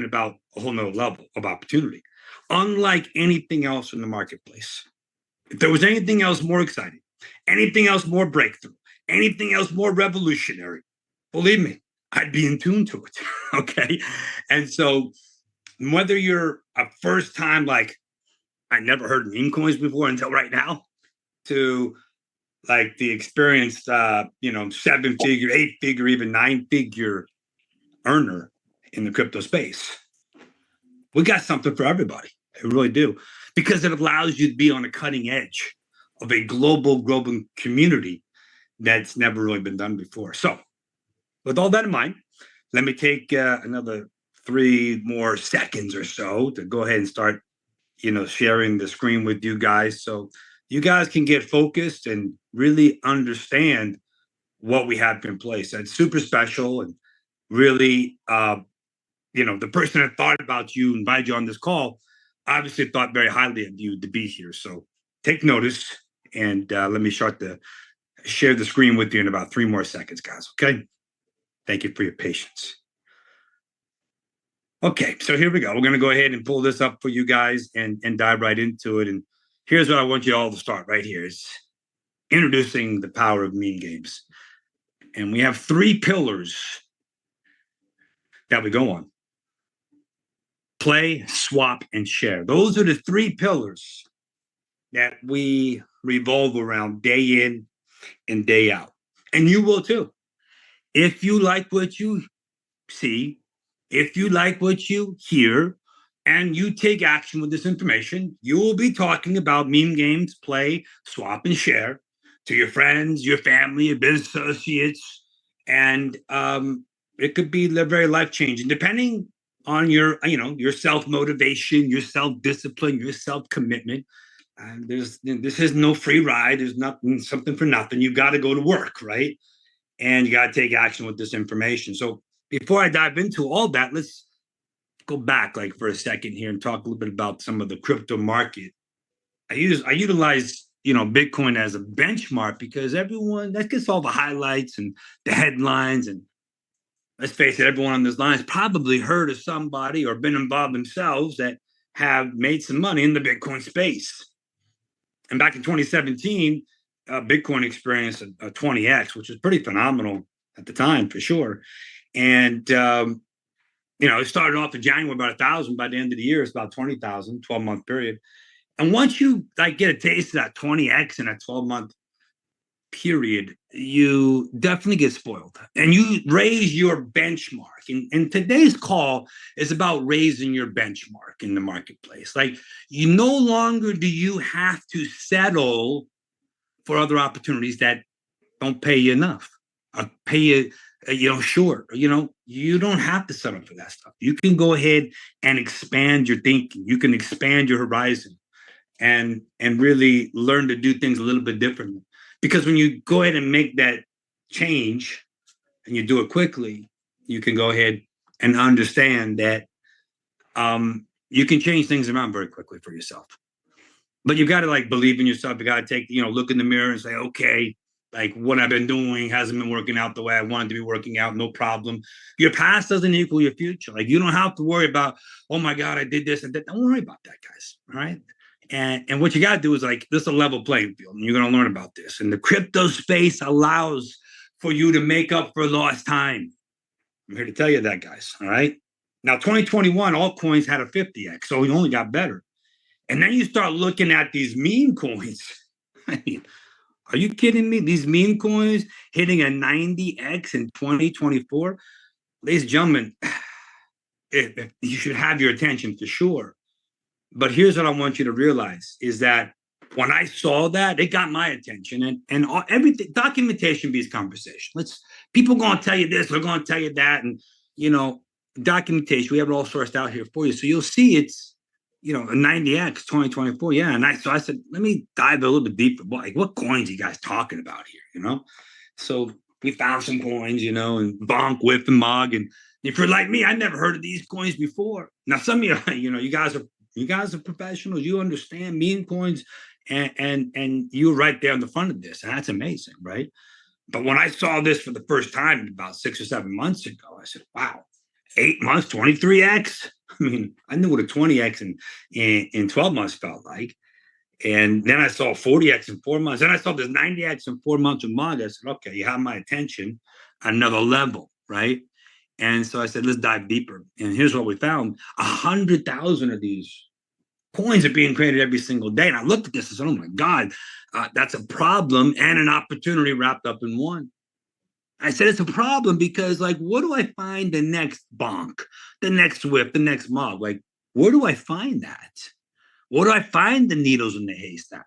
about a whole nother level of opportunity. Unlike anything else in the marketplace. If there was anything else more exciting, anything else more breakthrough, anything else more revolutionary, believe me, I'd be in tune to it. Okay. And so whether you're a first time, like I never heard meme coins before until right now, to like the experienced, 7 figure, 8 figure, even 9 figure earner in the crypto space, we got something for everybody. We really do, because it allows you to be on the cutting edge of a global community that's never really been done before. So, with all that in mind, let me take another 3 more seconds or so to go ahead and start, sharing the screen with you guys, so you guys can get focused and really understand what we have in place. That's super special, and really, the person that thought about you, invited you on this call, obviously thought very highly of you to be here. So take notice, and let me start to share the screen with you in about 3 more seconds, guys. Okay. Thank you for your patience. Okay, so here we go. We're going to go ahead and pull this up for you guys and dive right into it. And here's what I want you all to start right here is introducing the power of meme games. And we have 3 pillars that we go on: play, swap, and share. Those are the 3 pillars that we revolve around day in and day out. And you will too. If you like what you see, if you like what you hear, and you take action with this information, you will be talking about meme games, play, swap, and share to your friends, your family, your business associates. And it could be very life changing, depending on your self motivation, your self discipline, your self commitment. And this is no free ride. There's nothing, something for nothing. You got to go to work, right? And you got to take action with this information. So before I dive into all that, let's go back like for a second here and talk a little bit about some of the crypto market. I utilize Bitcoin as a benchmark because everyone that gets all the highlights and the headlines, and let's face it, everyone on this line has probably heard of somebody or been involved themselves that have made some money in the Bitcoin space. And back in 2017, Bitcoin experienced a 20x, which was pretty phenomenal at the time for sure. And it started off in January about 1,000. By the end of the year, it's about 20,000, 12-month period. And once you get a taste of that 20x in a 12-month period, you definitely get spoiled and you raise your benchmark. And today's call is about raising your benchmark in the marketplace. Like, you no longer do you have to settle for other opportunities that don't pay you enough or pay you short. You don't have to settle for that stuff. You can go ahead and expand your thinking. You can expand your horizon and really learn to do things a little bit differently. Because when you go ahead and make that change and you do it quickly, you can go ahead and understand that you can change things around very quickly for yourself. But you got to believe in yourself. You got to take, look in the mirror and say, okay, what I've been doing hasn't been working out the way I wanted to be working out. No problem. Your past doesn't equal your future. You don't have to worry about, oh my God, I did this and that. Don't worry about that, guys. All right. And what you got to do is this is a level playing field, and you're going to learn about this. And the crypto space allows for you to make up for lost time. I'm here to tell you that, guys. All right. Now, 2021, altcoins had a 50x, so we only got better. And then you start looking at these meme coins. I mean, are you kidding me? These meme coins hitting a 90x in 2024. Ladies and gentlemen, you should have your attention for sure. But here's what I want you to realize is that when I saw that, it got my attention, and everything, documentation beats conversation. People going to tell you this, they're going to tell you that. And, documentation, we have it all sourced out here for you. So you'll see it's, a 90x 2024. Yeah. And so I said, let me dive a little bit deeper. What coins are you guys talking about here? So we found some coins, and bonk, whip, and mog. And if you're like me, I never heard of these coins before. Now, some of you, you guys are professionals. You understand meme coins, and you're right there on the front of this. And that's amazing, right? But when I saw this for the first time about 6 or 7 months ago, I said, wow. 8 months, 23x. I mean, I knew what a 20x in 12 months felt like. And then I saw 40x in 4 months. Then I saw this 90x in 4 months with Mongo. I said, okay, you have my attention at another level, right? And so I said, let's dive deeper. And here's what we found: 100,000 of these coins are being created every single day. And I looked at this and said, oh my God, that's a problem and an opportunity wrapped up in one. I said, it's a problem because, like, what do I find the next bonk, the next whip, the next mob? Like, where do I find that? Where do I find the needles in the haystack?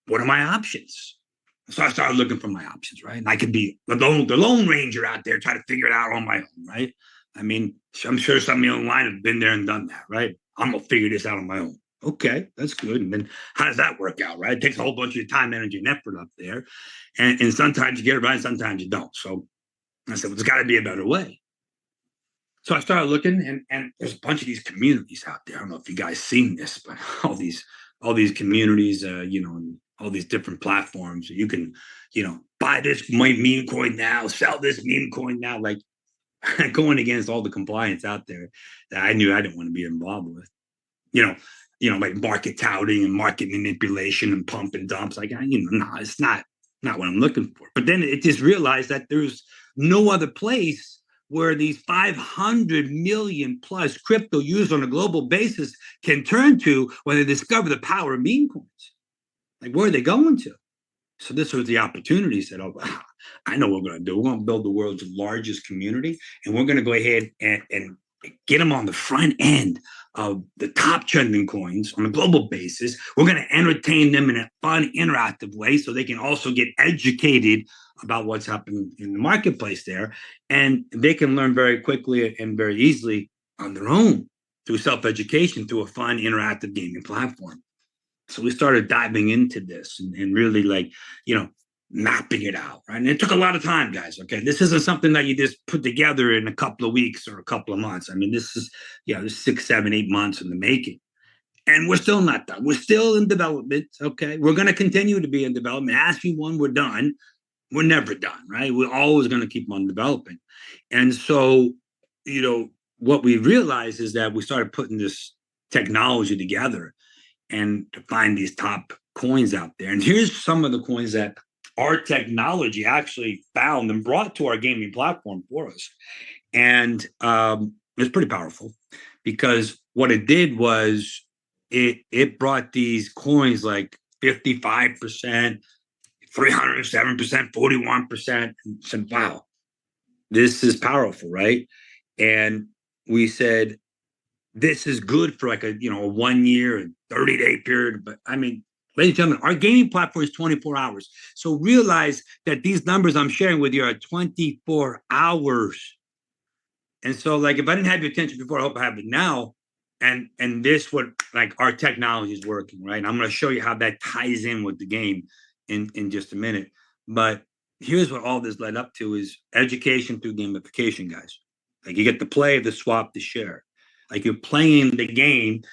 What are my options? So I started looking for my options, right? And I could be the lone ranger out there trying to figure it out on my own, right? I mean, I'm sure some of you online have been there and done that, right? I'm gonna figure this out on my own. Okay, that's good. And then how does that work out, right? It takes a whole bunch of time, energy, and effort up there. And sometimes you get it right, sometimes you don't. So I said, well, there's got to be a better way. So I started looking, and there's a bunch of these communities out there. I don't know if you guys seen this, but all these communities, all these different platforms. You can, buy this meme coin now, sell this meme coin now, like going against all the compliance out there that I knew I didn't want to be involved with. Like market touting and market manipulation and pump and dumps. Like, no, it's not what I'm looking for. But then it just realized that there's no other place where these 500 million plus crypto users on a global basis can turn to when they discover the power of meme coins. Like, where are they going to? So this was the opportunity. Said, oh, I know what we're going to do. We're going to build the world's largest community, and we're going to go ahead and get them on the front end of the top trending coins on a global basis. We're going to entertain them in a fun, interactive way so they can also get educated about what's happening in the marketplace there. And they can learn very quickly and very easily on their own through self-education, through a fun, interactive gaming platform. So we started diving into this and really, like, mapping it out, right? And it took a lot of time, guys. Okay, this isn't something that you just put together in a couple of weeks or a couple of months. I mean, this is 6, 7, 8 months in the making, and we're still not done. We're still in development. Okay, we're going to continue to be in development. Ask me when we're done. We're never done, right? We're always going to keep on developing. And so, what we realized is that we started putting this technology together and to find these top coins out there. And here's some of the coins that our technology actually found and brought to our gaming platform for us. And it's pretty powerful because what it did was it brought these coins like 55%, 307%, 41%. And said, wow, this is powerful, right? And we said, this is good for like a 1 year and 30-day period. But I mean, ladies and gentlemen, our gaming platform is 24 hours. So realize that these numbers I'm sharing with you are 24 hours. And so, like, if I didn't have your attention before, I hope I have it now. And this what, like, our technology is working, right? And I'm going to show you how that ties in with the game in just a minute. But here's what all this led up to is education through gamification, guys. Like, you get the play, the swap, the share. Like, you're playing the game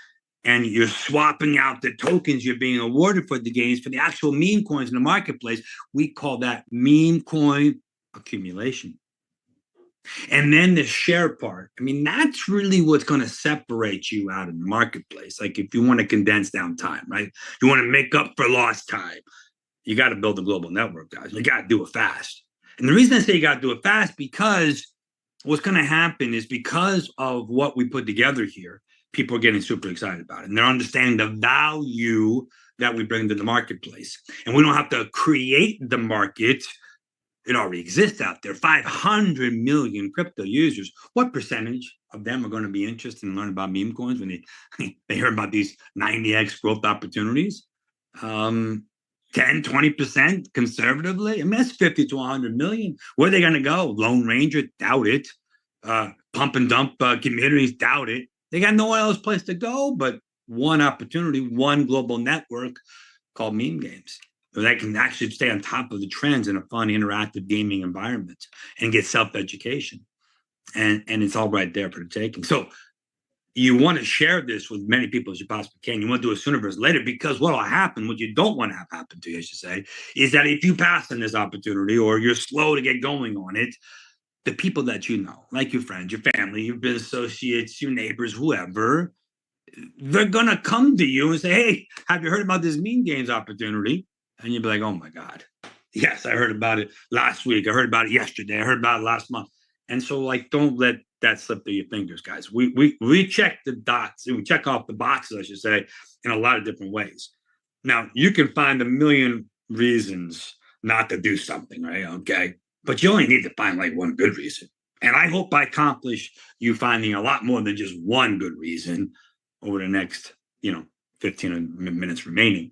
and you're swapping out the tokens you're being awarded for the games for the actual meme coins in the marketplace. We call that meme coin accumulation. And then the share part. I mean, that's really what's going to separate you out of the marketplace. Like, if you want to condense down time, right? You want to make up for lost time. You got to build a global network, guys. You got to do it fast. And the reason I say you got to do it fast, because what's going to happen is, because of what we put together here, people are getting super excited about it. And they're understanding the value that we bring to the marketplace. And we don't have to create the market. It already exists out there. 500 million crypto users. What percentage of them are going to be interested in learning about meme coins when they hear about these 90x growth opportunities? 10, 20% conservatively. I mean, that's 50 to 100 million. Where are they going to go? Lone Ranger? Doubt it. Pump and dump communities? Doubt it. They got nowhere else place to go but one opportunity, one global network called meme games. So that can actually stay on top of the trends in a fun, interactive gaming environment and get self-education. And it's all right there for the taking. So you want to share this with many people as you possibly can. You want to do it sooner versus later, because what will happen, what you don't want to have happen to you, I should say, is that if you pass on this opportunity or you're slow to get going on it, the people that you know, like your friends, your family, your business associates, your neighbors, whoever, they're gonna come to you and say, "Hey, have you heard about this mean games opportunity?" And you'll be like, "Oh my God, yes, I heard about it last week. I heard about it yesterday. I heard about it last month." And so, like, don't let that slip through your fingers, guys. We check the dots, we check off the boxes, I should say, in a lot of different ways. Now, you can find a million reasons not to do something, right? Okay, but you only need to find like one good reason. And I hope I accomplish you finding a lot more than just one good reason over the next, 15 minutes remaining.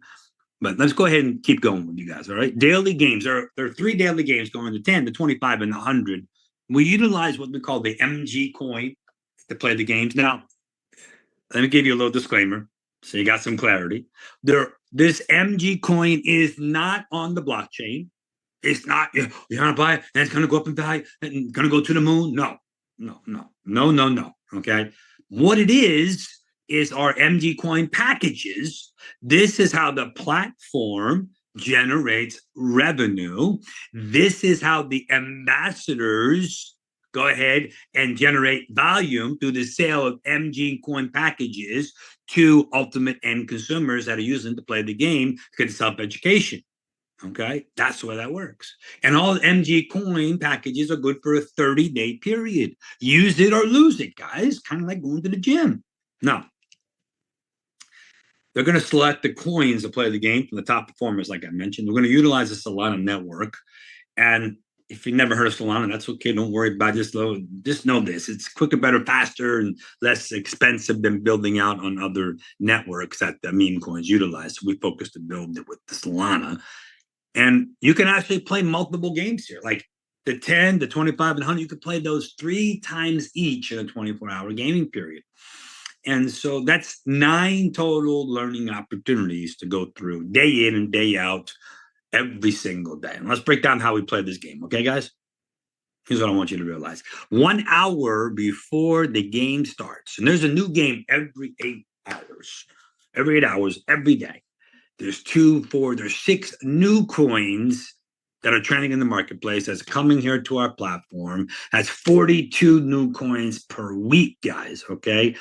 But let's go ahead and keep going with you guys. All right. Daily games. There are three daily games going to 10, to 25, and 100. We utilize what we call the MG coin to play the games. Now, let me give you a little disclaimer so you got some clarity. This MG coin is not on the blockchain. It's not, you're going to buy it and it's going to go up in value and going to go to the moon. No, no, no, no, no, no. Okay. What it is our MG coin packages. This is how the platform generates revenue. This is how the ambassadors go ahead and generate volume through the sale of MG coin packages to ultimate end consumers that are using to play the game to get self-education. Okay, that's the way that works. And all MG coin packages are good for a 30-day period. Use it or lose it, guys. Kind of like going to the gym. Now, they're going to select the coins to play the game from the top performers, like I mentioned. We're going to utilize the Solana network. And if you've never heard of Solana, that's okay. Don't worry about it. Just know this. It's quicker, better, faster, and less expensive than building out on other networks that the meme coins utilize. So we focus to build it with the Solana. And you can actually play multiple games here, like the 10, the 25, and 100. You could play those 3 times each in a 24-hour gaming period. And so that's 9 total learning opportunities to go through day in and day out every single day. And let's break down how we play this game. Okay, guys? Here's what I want you to realize. 1 hour before the game starts, and there's a new game every 8 hours, every day. There's 6 new coins that are trending in the marketplace that's coming here to our platform. That's 42 new coins per week, guys. Okay.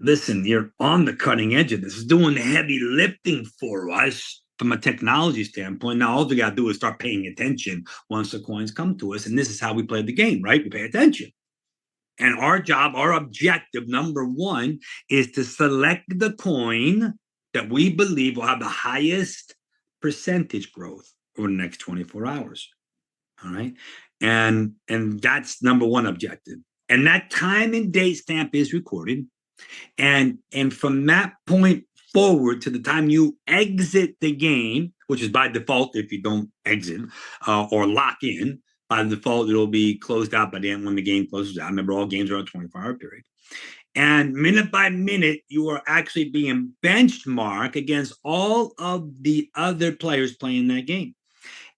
Listen, you're on the cutting edge of this. It's doing the heavy lifting for us from a technology standpoint. Now, all we got to do is start paying attention once the coins come to us. And this is how we play the game, right? We pay attention. And our job, our objective, number one, is to select the coin that we believe will have the highest percentage growth over the next 24 hours. All right. And that's number one objective. And that time and date stamp is recorded. And from that point forward to the time you exit the game, which is by default if you don't exit or lock in, by default it'll be closed out by the end when the game closes out. Remember, all games are a 24-hour period. And minute by minute, you are actually being benchmarked against all of the other players playing that game.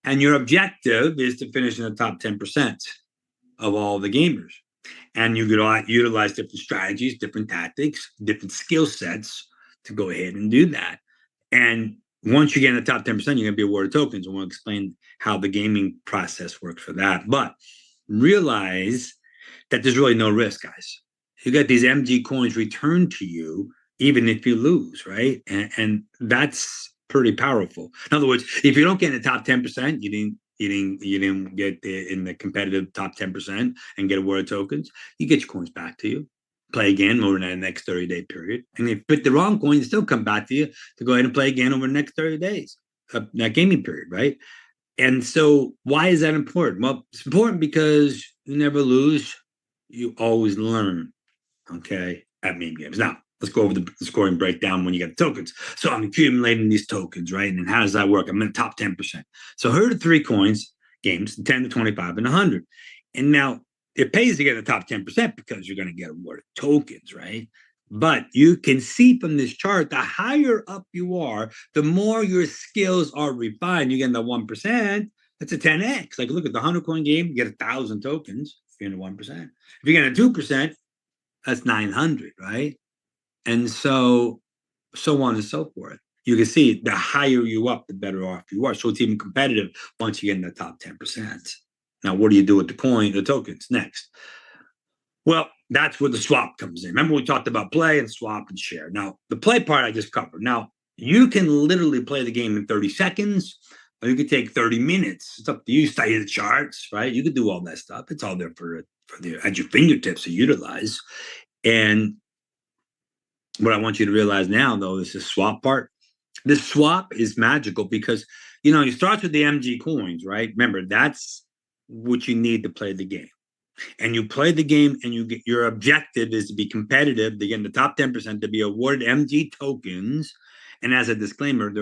And your objective is to finish in the top 10% of all the gamers. And you could utilize different strategies, different tactics, different skill sets to go ahead and do that. And once you get in the top 10%, you're going to be awarded tokens. I want to explain how the gaming process works for that. But realize that there's really no risk, guys. You got these MG coins returned to you, even if you lose, right? And that's pretty powerful. In other words, if you don't get in the top 10%, you didn't get in the competitive top 10% and get awarded tokens, you get your coins back to you. Play again over the next 30-day period. And if you pick the wrong coin, still come back to you to go ahead and play again over the next 30 days, that gaming period, right? And so why is that important? Well, it's important because you never lose, you always learn, okay, at meme games. Now, let's go over the scoring breakdown when you get the tokens. So I'm accumulating these tokens, right? And how does that work? I'm in the top 10%. So here are the 3 coins games, 10 to 25 and 100. And now it pays to get in the top 10% because you're going to get awarded tokens, right? But you can see from this chart, the higher up you are, the more your skills are refined. You get in the 1%, that's a 10x. Like, look at the 100 coin game, you get 1,000 tokens if you're in the 1%. If you get a 2%, that's 900, right? And so on and so forth. You can see the higher you up, the better off you are. So it's even competitive once you get in the top 10%. Now, what do you do with the coin, the tokens next? Well, that's where the swap comes in. Remember, we talked about play and swap and share. Now, the play part I just covered. Now, you can literally play the game in 30 seconds, or you could take 30 minutes. It's up to you. Study the charts, right? You could do all that stuff. It's all there for the at your fingertips to utilize. And what I want you to realize now, though, is the swap part. This swap is magical because you start with the MG coins, right? Remember, that's what you need to play the game. And you play the game, and your objective is to be competitive to get in the top 10% to be awarded MG tokens. And as a disclaimer, the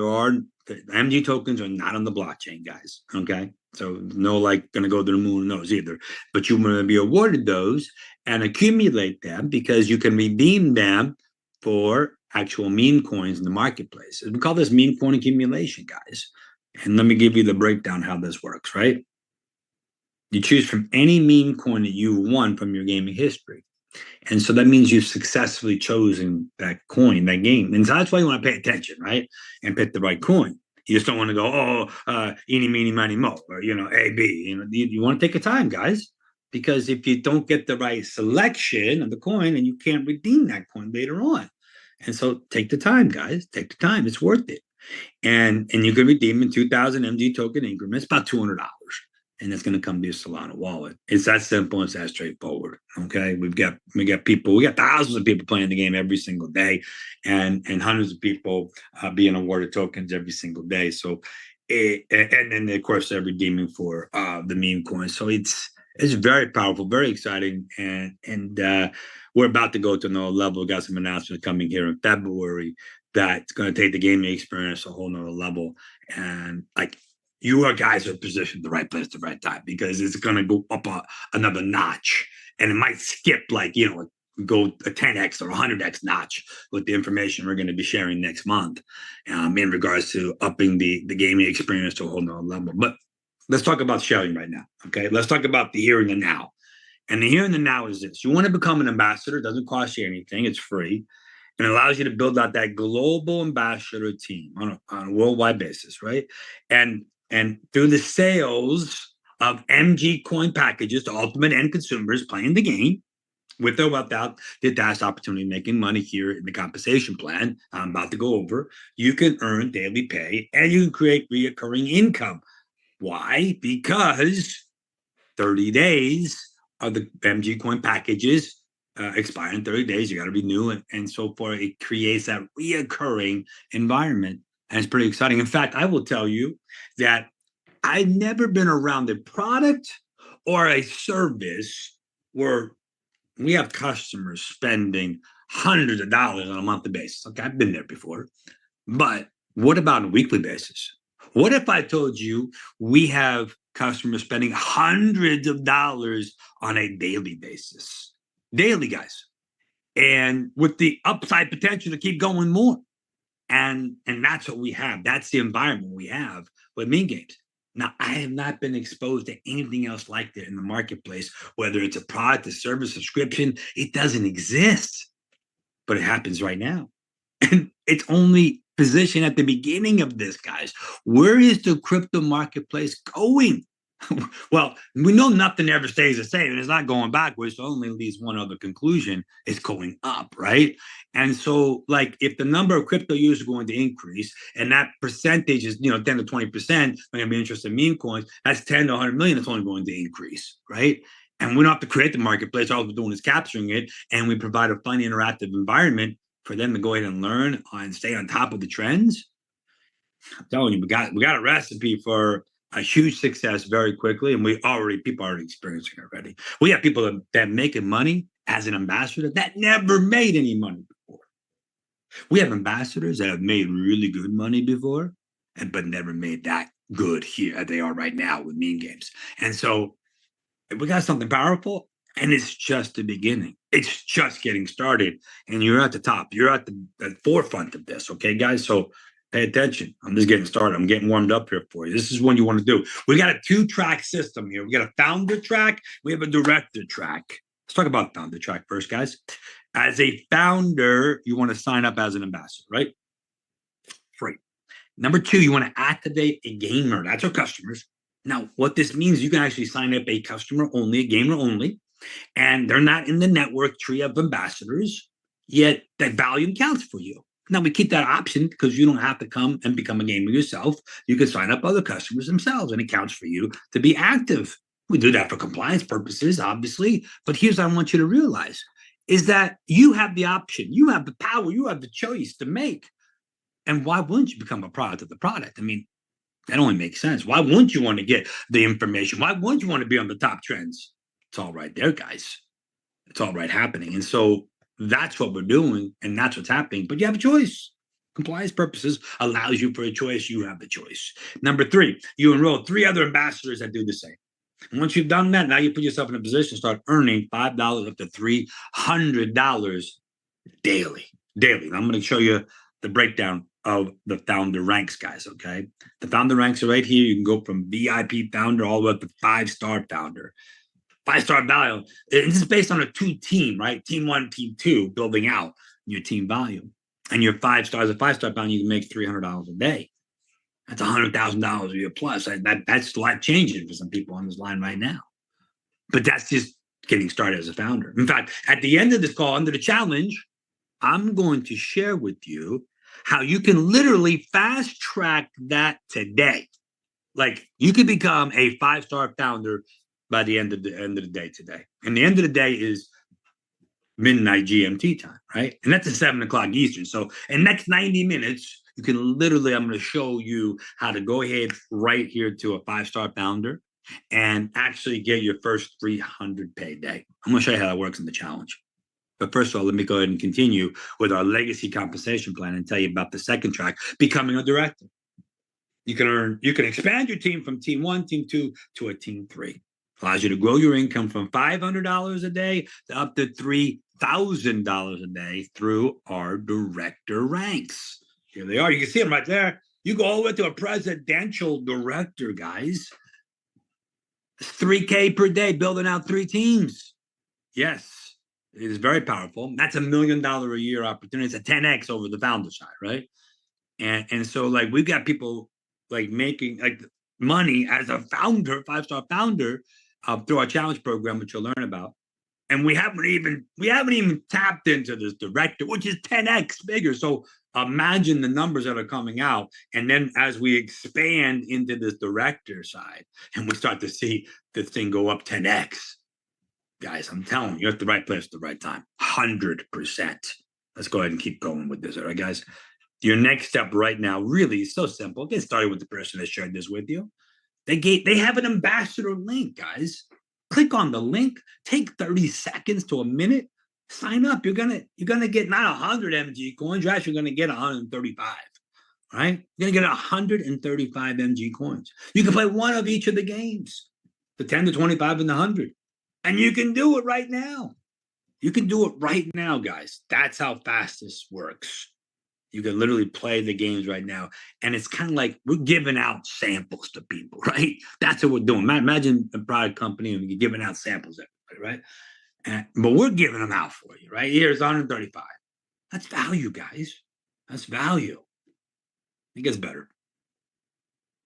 MG tokens are not on the blockchain, guys. Okay, so no going to go to the moon those either. But you want to be awarded those and accumulate them because you can redeem them for actual meme coins in the marketplace. We call this meme coin accumulation, guys. And let me give you the breakdown how this works, right? You choose from any meme coin that you won from your gaming history. And so that means you've successfully chosen that coin, that game. And so that's why you want to pay attention, right? And pick the right coin. You just don't want to go, eeny, meeny, miny, mo, or, A, B. You want to take your time, guys, because if you don't get the right selection of the coin, and you can't redeem that coin later on. And so take the time, guys. Take the time. It's worth it. And you can redeem in 2,000 MG token increments, about $200. And it's going to come to your Solana wallet. It's that simple. It's that straightforward. Okay, we got people. We got thousands of people playing the game every single day, and hundreds of people being awarded tokens every single day. So, and then of course they're redeeming for the meme coins. So it's very powerful, very exciting, and we're about to go to another level. We got some announcements coming here in February that's going to take the gaming experience a whole nother level, and you guys are positioned the right place at the right time because it's going to go up another notch, and it might skip go a 10x or 100x notch with the information we're going to be sharing next month in regards to upping the gaming experience to a whole nother level. But let's talk about sharing right now. Okay, let's talk about the here and the now. And the here and the now is this: you want to become an ambassador. It doesn't cost you anything. It's free. And allows you to build out that global ambassador team on a worldwide basis, right? And through the sales of MG coin packages to ultimate end consumers playing the game, with or without the attached opportunity of making money here in the compensation plan I'm about to go over, you can earn daily pay and you can create reoccurring income. Why? Because 30 days of the MG coin packages expire in 30 days. You got to renew it and so forth. It creates that reoccurring environment. And it's pretty exciting. In fact, I will tell you that I've never been around a product or a service where we have customers spending hundreds of dollars on a monthly basis. Okay, I've been there before. But what about on a weekly basis? What if I told you we have customers spending hundreds of dollars on a daily basis? Daily, guys. And with the upside potential to keep going more. And that's what we have. That's the environment we have with meme games. Now, I have not been exposed to anything else like that in the marketplace, whether it's a product, a service, subscription. It doesn't exist, but it happens right now. And it's only positioned at the beginning of this, guys. Where is the crypto marketplace going? Well, we know nothing ever stays the same, and it's not going backwards. So only leaves one other conclusion: it's going up, right? And so, if the number of crypto users is going to increase, and that percentage is 10 to 20%, are going to be interested in meme coins. That's 10 to 100 million. It's only going to increase, right? And we don't have to create the marketplace. All we're doing is capturing it, and we provide a fun, interactive environment for them to go ahead and learn and stay on top of the trends. I'm telling you, we got a recipe for a huge success very quickly, and people are already experiencing it already. We have people that making money as an ambassador that never made any money before. We have ambassadors that have made really good money before, but never made that good here as they are right now with meme games. And so we got something powerful, and it's just the beginning. It's just getting started, and you're at the top. You're at the forefront of this, okay, guys? So pay attention. I'm just getting started. I'm getting warmed up here for you. This is what you want to do. We got a 2-track system here. We got a founder track. We have a director track. Let's talk about founder track first, guys. As a founder, you want to sign up as an ambassador, right? Free. Number 2, you want to activate a gamer. That's our customers. Now, what this means, you can actually sign up a customer only, a gamer only, and they're not in the network tree of ambassadors, yet that value counts for you. Now, we keep that option because you don't have to come and become a gamer yourself. You can sign up other customers themselves, and it counts for you to be active. We do that for compliance purposes, obviously. But here's what I want you to realize is that you have the option, you have the power, you have the choice to make. And why wouldn't you become a product of the product? I mean, that only makes sense. Why wouldn't you want to get the information? Why wouldn't you want to be on the top trends? It's all right there, guys. It's all right happening. And so that's what we're doing, and that's what's happening. But you have a choice. Compliance purposes allows you for a choice. You have the choice. Number three, you enroll 3 other ambassadors that do the same. And once you've done that, now you put yourself in a position to start earning $5 up to $300 daily. Daily. And I'm going to show you the breakdown of the founder ranks, guys. Okay. The founder ranks are right here. You can go from VIP founder all the way up to 5-star founder. 5-star value. This is based on a 2-team, right? Team 1, team 2, building out your team volume. And your 5 stars, a 5-star founder, you can make $300 a day. That's $100,000 a year plus. That's life changing for some people on this line right now. But that's just getting started as a founder. In fact, at the end of this call, under the challenge, I'm going to share with you how you can literally fast track that today. Like you could become a 5-star founder by the end of the day today. And the end of the day is midnight GMT time, right? And that's at 7:00 Eastern. So in the next 90 minutes, you can literally, I'm going to show you how to go ahead right here to a 5-star founder and actually get your first 300 pay day. I'm going to show you how that works in the challenge. But first of all, let me go ahead and continue with our legacy compensation plan and tell you about the second track, becoming a director. You can expand your team from team 1, team 2 to a team 3. Allows you to grow your income from $500 a day to up to $3,000 a day through our director ranks. Here they are. You can see them right there. You go all the way to a presidential director, guys. It's $3K per day, building out 3 teams. Yes, it is very powerful. That's $1 million a year opportunity. It's a 10x over the founder side, right? And so like we've got people like making like money as a founder, 5-star founder, through our challenge program, which you'll learn about. And we haven't even tapped into this director, which is 10x bigger. So imagine the numbers that are coming out. And then as we expand into this director side and we start to see this thing go up 10x, guys, I'm telling you, you're at the right place at the right time. 100%. Let's go ahead and keep going with this. All right, guys. Your next step right now really is so simple. Get started with the person that shared this with you. They have an ambassador link, guys. Click on the link. Take 30 seconds to a minute. Sign up. You're gonna get not 100 MG coins. You're actually gonna get 135. Right? You're gonna get 135 MG coins. You can play one of each of the games, the 10, the 25, and the 100, and you can do it right now. You can do it right now, guys. That's how fast this works. You can literally play the games right now. And it's kind of like we're giving out samples to people, right? That's what we're doing. Imagine a product company and you're giving out samples, right? But we're giving them out for you, right? Here's 135. That's value, guys. That's value. It gets better.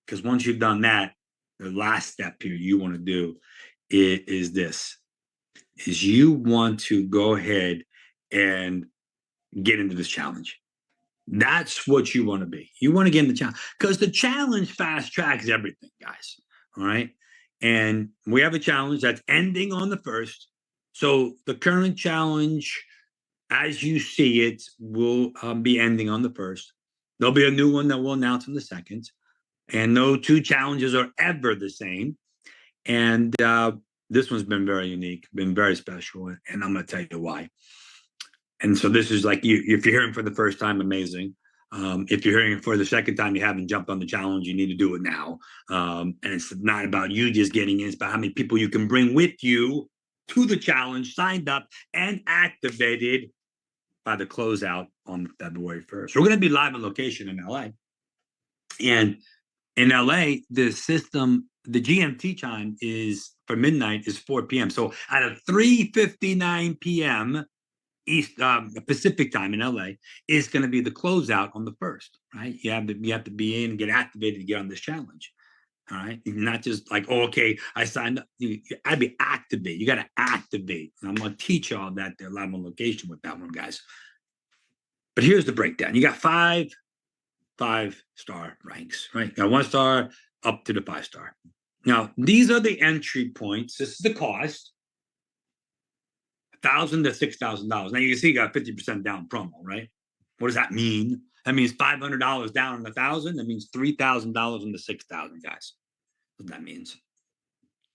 Because once you've done that, the last step here you want to do is this. Is you want to go ahead and get into this challenge. That's what you want to be. You want to get in the challenge because the challenge fast tracks everything, guys. All right. And we have a challenge that's ending on the 1st. So the current challenge, as you see it, will be ending on the 1st. There'll be a new one that we'll announce on the 2nd. And no 2 challenges are ever the same. And this one's been very unique, been very special. And I'm going to tell you why. And so this is like if you're hearing for the first time, amazing. If you're hearing for the second time, you haven't jumped on the challenge, you need to do it now. And it's not about you just getting in, it's about how many people you can bring with you to the challenge, signed up and activated by the closeout on February 1st. We're going to be live on location in LA. And in LA, the system, the GMT time is for midnight is 4 p.m. So at 3:59 p.m. Pacific time in LA is going to be the closeout on the 1st, right? You have to be in and get activated to get on this challenge. All right. Not just like, oh, okay, I signed up. You gotta be activate. You gotta activate. And I'm gonna teach you all that there live on location with that one, guys. But here's the breakdown. You got five-star ranks, right? You got 1 star up to the 5 star. Now, these are the entry points. This is the cost. $1,000 to $6,000. Now you can see you got 50% down promo, right? What does that mean? That means $500 down on 1,000. That means $3,000 on the 6,000, guys. What that means.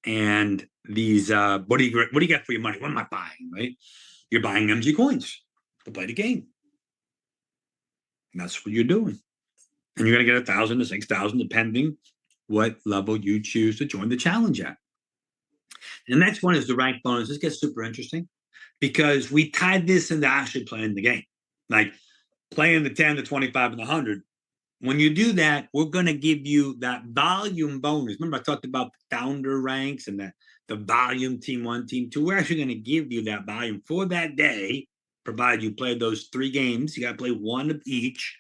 And these, what do you get for your money? What am I buying? Right? You're buying MG coins to play the game. And that's what you're doing. And you're gonna get 1,000 to 6,000, depending what level you choose to join the challenge at. The next one is the rank bonus. This gets super interesting because we tied this into actually playing the game, like playing the 10, the 25, and the 100. When you do that, we're going to give you that volume bonus. Remember, I talked about the founder ranks and the volume team 1, team 2. We're actually going to give you that volume for that day, provided you play those 3 games. You got to play 1 of each.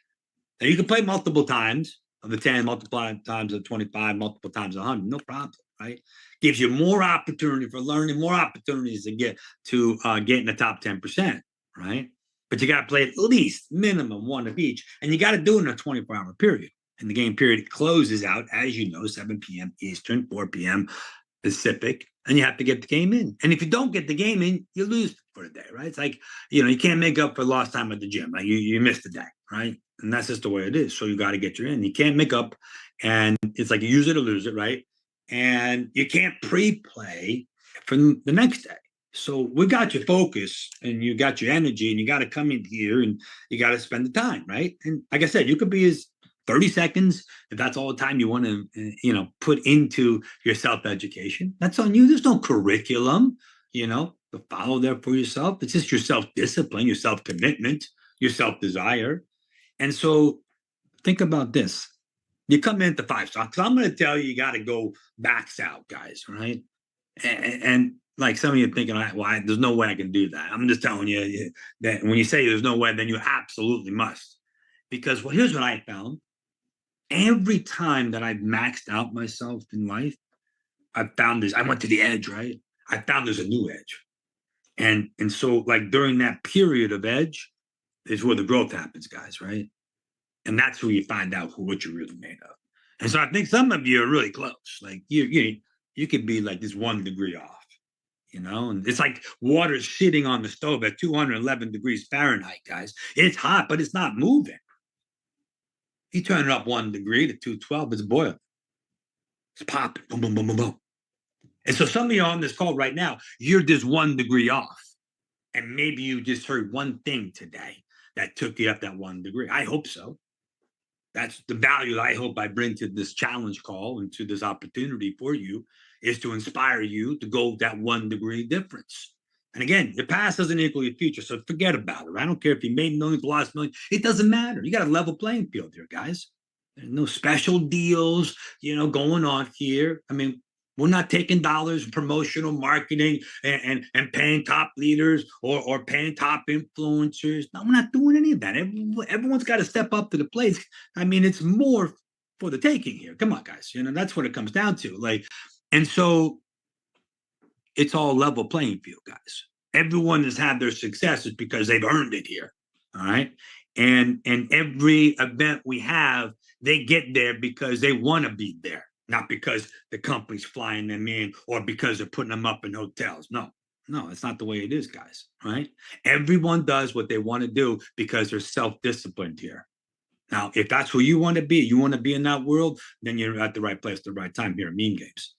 Now, you can play multiple times of the 10, multiple times of the 25, multiple times of 100. No problem, right? Gives you more opportunity for learning, more opportunities to get in the top 10%, right? But you got to play at least minimum 1 of each, and you got to do it in a 24-hour period. And the game period closes out, as you know, 7 p.m. Eastern, 4 p.m. Pacific, and you have to get the game in. And if you don't get the game in, you lose for the day, right? It's like, you can't make up for lost time at the gym. Like you missed the day, right? And that's just the way it is. So you got to get your in. You can't make up, and it's like you use it or lose it, right? And you can't pre-play for the next day. So we got your focus and you got your energy, and you got to come in here and you got to spend the time, right? And like I said, you could be as 30 seconds if that's all the time you want to put into your self-education. That's on you. There's no curriculum to follow there for yourself. It's just your self-discipline, your self-commitment, your self-desire. And so think about this. You come in at the 5 star, because I'm going to tell you, you got to go max out, guys, right? And like some of you thinking, well, there's no way I can do that. I'm just telling you that when you say there's no way, then you absolutely must. Because here's what I found. Every time that I've maxed out myself in life, I found this. I went to the edge, right? I found there's a new edge. And so like during that period of edge is where the growth happens, guys, right? And that's where you find out what you're really made of. And so I think some of you are really close. Like you could be like this 1 degree off, and it's like water sitting on the stove at 211 degrees Fahrenheit, guys. It's hot, but it's not moving. You turn it up 1 degree to 212, it's boiling. It's popping, boom, boom, boom, boom, boom. And so some of you on this call right now, you're just 1 degree off. And maybe you just heard one thing today that took you up that 1 degree. I hope so. That's the value that I hope I bring to this challenge call and to this opportunity for you, is to inspire you to go that 1 degree difference. And again, your past doesn't equal your future, so forget about it. I don't care if you made millions, lost millions. It doesn't matter. You got a level playing field here, guys. There's no special deals, going on here. I mean, we're not taking dollars, promotional marketing, and paying top leaders or paying top influencers. No, we're not doing any of that. Everyone's got to step up to the plate. I mean, it's more for the taking here. Come on, guys. That's what it comes down to. And so it's all level playing field, guys. Everyone has had their successes because they've earned it here. All right. And every event we have, they get there because they want to be there, not because the company's flying them in or because they're putting them up in hotels. No, it's not the way it is, guys, right? Everyone does what they want to do because they're self-disciplined here. Now, if that's who you want to be in that world, then you're at the right place at the right time here at Mean Games.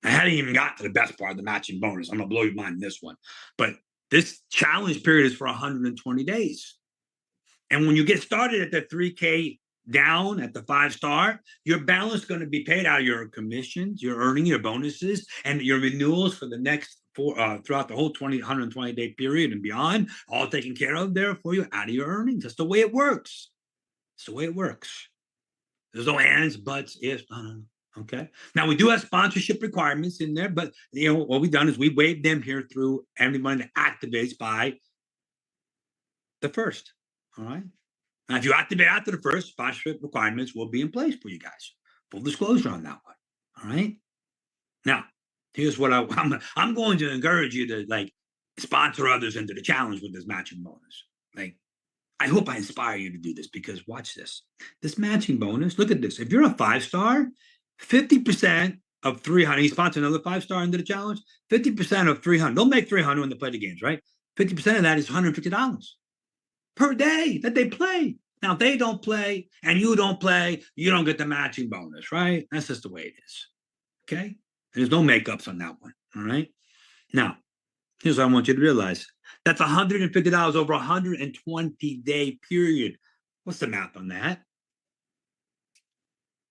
I hadn't even got to the best part of the matching bonus. I'm going to blow your mind in this one. But this challenge period is for 120 days. And when you get started at the 3K down at the 5 star, your balance is going to be paid out of your commissions, your earning, your bonuses, and your renewals for the next throughout the whole 120-day period and beyond, all taken care of there for you out of your earnings. That's the way it works. It's the way it works. There's no ands, buts, ifs. No. Okay. Now we do have sponsorship requirements in there, but what we've done is we waived them here through everyone that activates by the 1st. All right. Now, if you activate after the 1st, sponsorship requirements will be in place for you guys. Full disclosure on that one. All right. Now, here's what I'm going to encourage you to like sponsor others into the challenge with this matching bonus. Like, I hope I inspire you to do this because watch this. This matching bonus, look at this. If you're a 5-star, 50% of 300, he sponsored another 5-star into the challenge, 50% of 300. They'll make 300 when they play the games, right? 50% of that is $150 per day that they play. Now, if they don't play and you don't play, you don't get the matching bonus, right? That's just the way it is. Okay? There's no makeups on that one. All right. Now, here's what I want you to realize. That's $150 over a 120-day period. What's the math on that?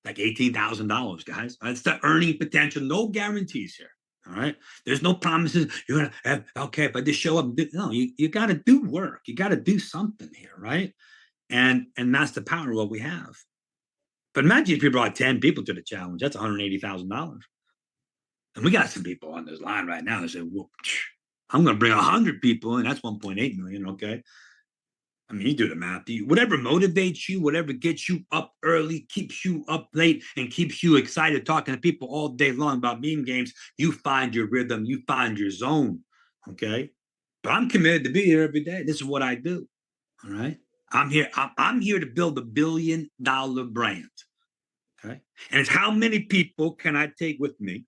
Like $18,000, guys. That's the earning potential. No guarantees here. All right. There's no promises. You're gonna have, okay, if I just show up, no, you got to do work. You got to do something here, right? And that's the power of what we have. But imagine if you brought 10 people to the challenge, that's $180,000. And we got some people on this line right now that say, well, I'm going to bring 100 people in. That's 1.8 million. Okay. I mean, you do the math. Whatever motivates you, whatever gets you up early, keeps you up late, and keeps you excited talking to people all day long about meme games, you find your rhythm, you find your zone. Okay. But I'm committed to be here every day. This is what I do. All right. I'm here. I'm here to build $1 billion brand. Okay. And it's how many people can I take with me?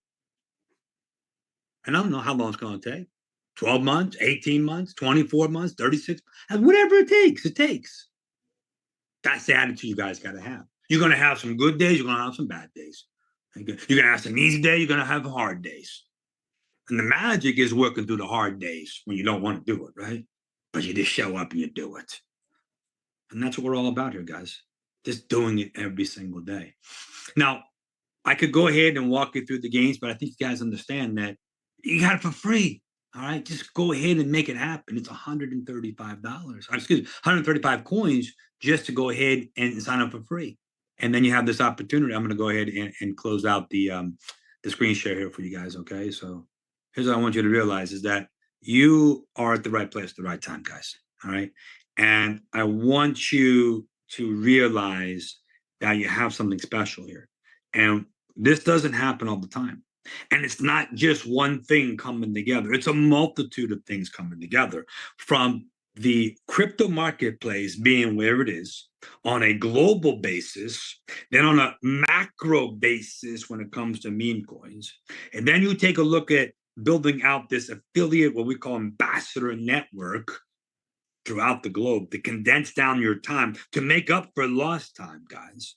And I don't know how long it's going to take. 12 months, 18 months, 24 months, 36, whatever it takes, it takes. That's the attitude you guys got to have. You're going to have some good days. You're going to have some bad days. You're going to have some easy days. You're going to have hard days. And the magic is working through the hard days when you don't want to do it, right? But you just show up and you do it. And that's what we're all about here, guys. Just doing it every single day. Now, I could go ahead and walk you through the games, but I think you guys understand that you got it for free. All right, just go ahead and make it happen. It's $135. Excuse me, 135 coins just to go ahead and sign up for free. And then you have this opportunity. I'm going to go ahead and close out the screen share here for you guys. Okay, so here's what I want you to realize is that you are at the right place at the right time, guys. All right, and I want you to realize that you have something special here, and this doesn't happen all the time. And it's not just one thing coming together. It's a multitude of things coming together, from the crypto marketplace being where it is on a global basis, then on a macro basis when it comes to meme coins. And then you take a look at building out this affiliate, what we call ambassador network throughout the globe to condense down your time to make up for lost time, guys.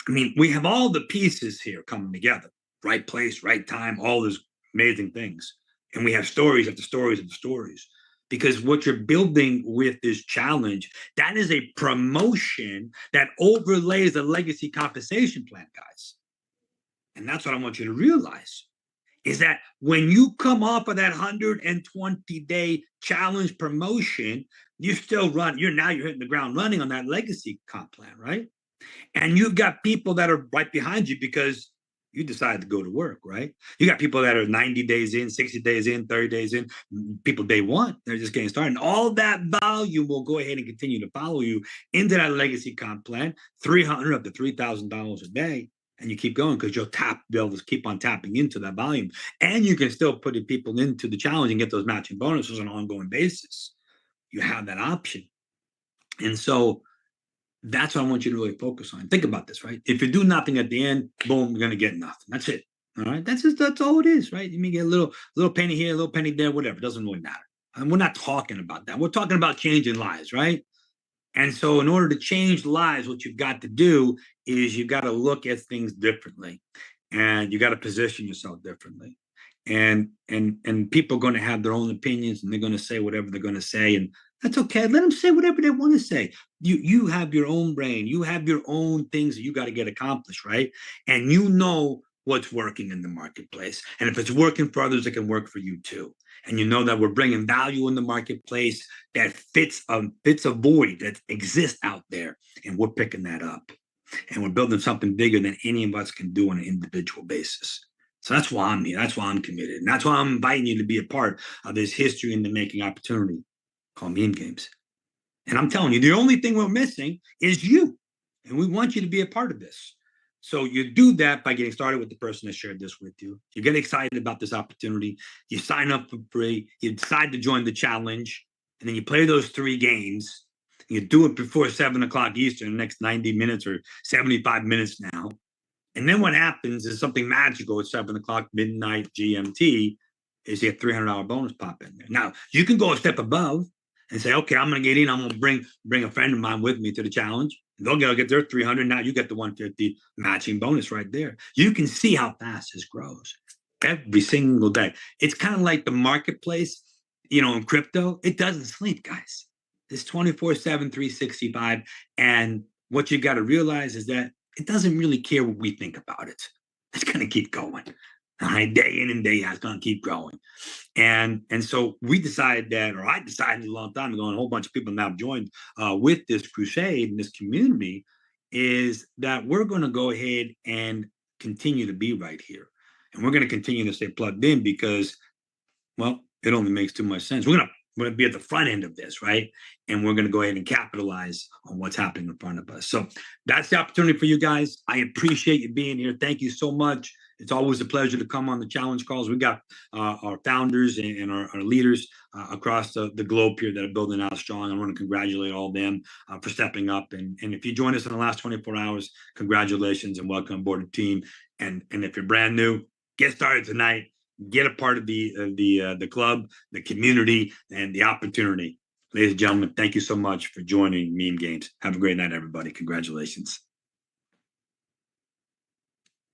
I mean, we have all the pieces here coming together. Right place, right time, all those amazing things. And we have stories after stories after stories. Because what you're building with this challenge, that is a promotion that overlays a legacy compensation plan, guys. And that's what I want you to realize, is that when you come off of that 120-day challenge promotion, you still run, you're hitting the ground running on that legacy comp plan, right? And you've got people that are right behind you because you decide to go to work, right? You got people that are 90 days in, 60 days in, 30 days in, people day one, they're just getting started. And all that volume will go ahead and continue to follow you into that legacy comp plan, $300 up to $3,000 a day. And you keep going because you'll be able to keep on tapping into that volume. And you can still put people into the challenge and get those matching bonuses on an ongoing basis. You have that option. And so that's what I want you to really focus on. Think about this, right? If you do nothing at the end, boom, you're gonna get nothing. That's it. All right. That's all it is, right? You may get a little penny here, a little penny there, whatever. It doesn't really matter. And we're not talking about that. We're talking about changing lives, right? And so in order to change lives, what you've got to do is you've got to look at things differently, and you got to position yourself differently. And people are going to have their own opinions, and they're going to say whatever they're going to say, and that's okay. Let them say whatever they want to say. You have your own brain. You have your own things that you got to get accomplished, right? And you know what's working in the marketplace. And if it's working for others, it can work for you too. And you know that we're bringing value in the marketplace that fits a void that exists out there, and we're picking that up. And we're building something bigger than any of us can do on an individual basis. So that's why I'm here. That's why I'm committed. And that's why I'm inviting you to be a part of this history in the making opportunity called meme games. And I'm telling you, the only thing we're missing is you. And we want you to be a part of this. So you do that by getting started with the person that shared this with you. You get excited about this opportunity. You sign up for free. You decide to join the challenge, and then you play those 3 games. You do it before 7 o'clock Eastern, the next 90 minutes or 75 minutes now. And then what happens is something magical at 7 o'clock midnight GMT is you get $300 bonus pop in there. Now you can go a step above and say, okay, I'm going to get in. I'm going to bring a friend of mine with me to the challenge. They'll get their 300. Now you get the 150 matching bonus right there. You can see how fast this grows every single day. It's kind of like the marketplace, in crypto. It doesn't sleep, guys. It's 24/7, 365. And what you got to realize is that it doesn't really care what we think about it. It's going to keep going. All right, day in and day out, it's going to keep growing. And so we decided that, or I decided a long time ago, and a whole bunch of people now have joined with this crusade and this community, is that we're going to go ahead and continue to be right here. And we're going to continue to stay plugged in because, well, it only makes too much sense. We're going to be at the front end of this, right? And we're going to go ahead and capitalize on what's happening in front of us. So that's the opportunity for you guys. I appreciate you being here. Thank you so much. It's always a pleasure to come on the challenge calls. We got our founders and our leaders across the globe here that are building out strong. I want to congratulate all of them for stepping up. And if you joined us in the last 24 hours, congratulations and welcome aboard the team. And if you're brand new, get started tonight. Get a part of the club, the community, and the opportunity. Ladies and gentlemen, thank you so much for joining Meme Games. Have a great night, everybody. Congratulations.